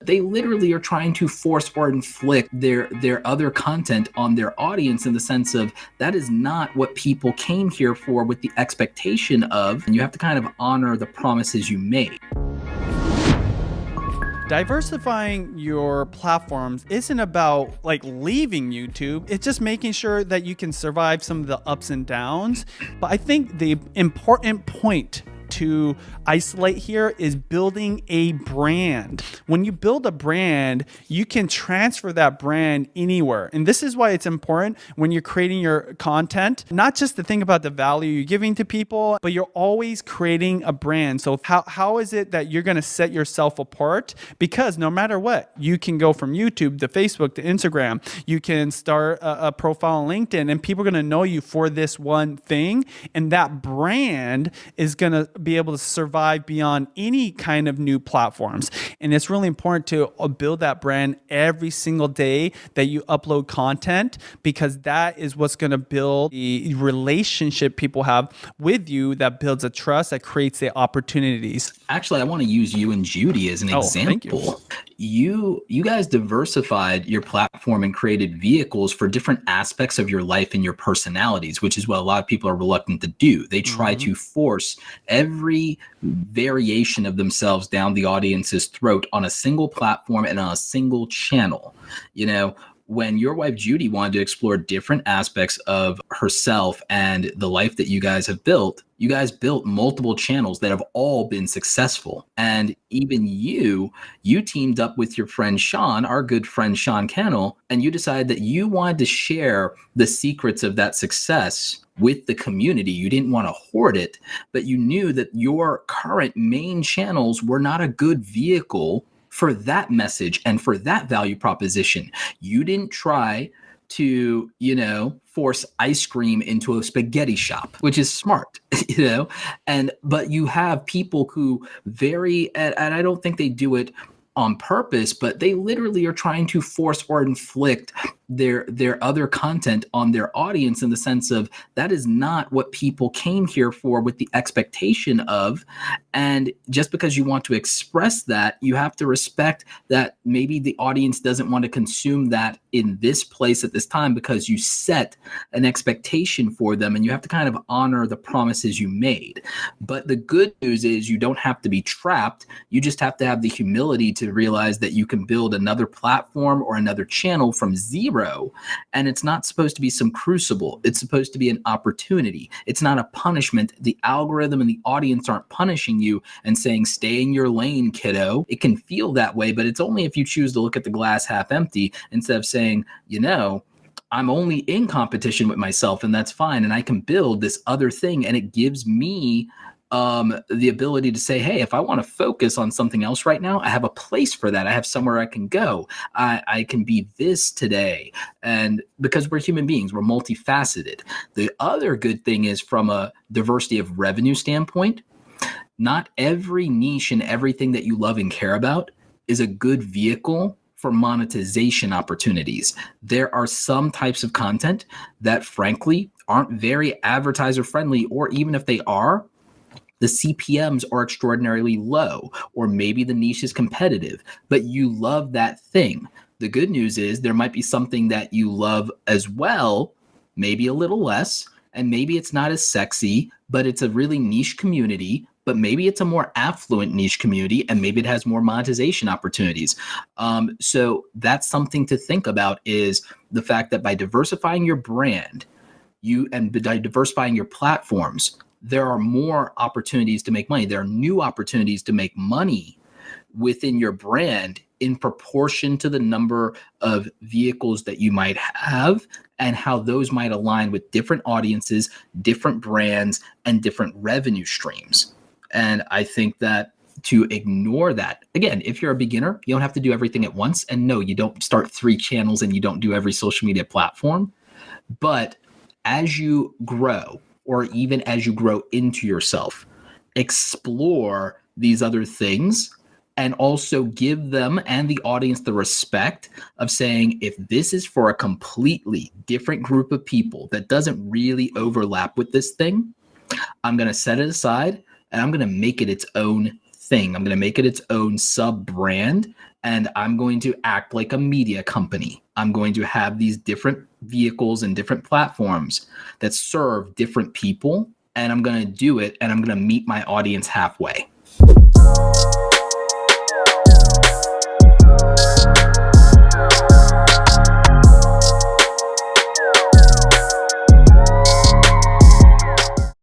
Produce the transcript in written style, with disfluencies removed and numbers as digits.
they literally are trying to force or inflict their other content on their audience, in the sense of that is not what people came here for with the expectation of, and you have to kind of honor the promises you made. Diversifying your platforms isn't about like leaving YouTube. It's just making sure that you can survive some of the ups and downs. But I think the important point to isolate here is building a brand. When you build a brand, you can transfer that brand anywhere. And this is why it's important when you're creating your content, not just to think about the value you're giving to people, but you're always creating a brand. So how is it that you're going to set yourself apart? Because no matter what, you can go from YouTube to Facebook to Instagram. You can start a profile on LinkedIn, and people are going to know you for this one thing. And that brand is going to be able to survive beyond any kind of new platforms. And it's really important to build that brand every single day that you upload content, because that is what's going to build the relationship people have with you, that builds a trust, that creates the opportunities. Actually, I want to use you and Judy as an example. Thank you guys diversified your platform and created vehicles for different aspects of your life and your personalities, which is what a lot of people are reluctant to do. They try to force every variation of themselves down the audience's throat on a single platform and on a single channel. You know, when your wife Judy wanted to explore different aspects of herself and the life that you guys have built, you guys built multiple channels that have all been successful. And even you teamed up with your friend Sean, our good friend Sean Kennel, and you decided that you wanted to share the secrets of that success with the community. You didn't want to hoard it, but you knew that your current main channels were not a good vehicle for that message and for that value proposition. You didn't try to, force ice cream into a spaghetti shop, which is smart, but you have people who and I don't think they do it on purpose, but they literally are trying to force or inflict their other content on their audience, in the sense of that is not what people came here for with the expectation of. And just because you want to express that, you have to respect that maybe the audience doesn't want to consume that in this place at this time, because you set an expectation for them, and you have to kind of honor the promises you made. But the good news is you don't have to be trapped. You just have to have the humility to realize that you can build another platform or another channel from zero. And it's not supposed to be some crucible. It's supposed to be an opportunity. It's not a punishment. The algorithm and the audience aren't punishing you and saying, stay in your lane, kiddo. It can feel that way, but it's only if you choose to look at the glass half empty instead of saying, I'm only in competition with myself, and that's fine. And I can build this other thing, and it gives me the ability to say, hey, if I want to focus on something else right now, I have a place for that. I have somewhere I can go. I can be this today. And because we're human beings, we're multifaceted. The other good thing is, from a diversity of revenue standpoint, not every niche and everything that you love and care about is a good vehicle for monetization opportunities. There are some types of content that frankly aren't very advertiser friendly, or even if they are, the CPMs are extraordinarily low, or maybe the niche is competitive, but you love that thing. The good news is there might be something that you love as well, maybe a little less, and maybe it's not as sexy, but it's a really niche community, but maybe it's a more affluent niche community, and maybe it has more monetization opportunities. So that's something to think about, is the fact that by diversifying your brand, by diversifying your platforms, there are more opportunities to make money. There are new opportunities to make money within your brand in proportion to the number of vehicles that you might have, and how those might align with different audiences, different brands, and different revenue streams. And I think that to ignore that, again, if you're a beginner, you don't have to do everything at once. And no, you don't start 3 channels and you don't do every social media platform. But as you grow, or even as you grow into yourself, explore these other things, and also give them and the audience the respect of saying, if this is for a completely different group of people that doesn't really overlap with this thing, I'm going to set it aside and I'm going to make it its own thing. I'm going to make it its own sub brand, and I'm going to act like a media company. I'm going to have these different vehicles and different platforms that serve different people, and I'm going to do it, and I'm going to meet my audience halfway.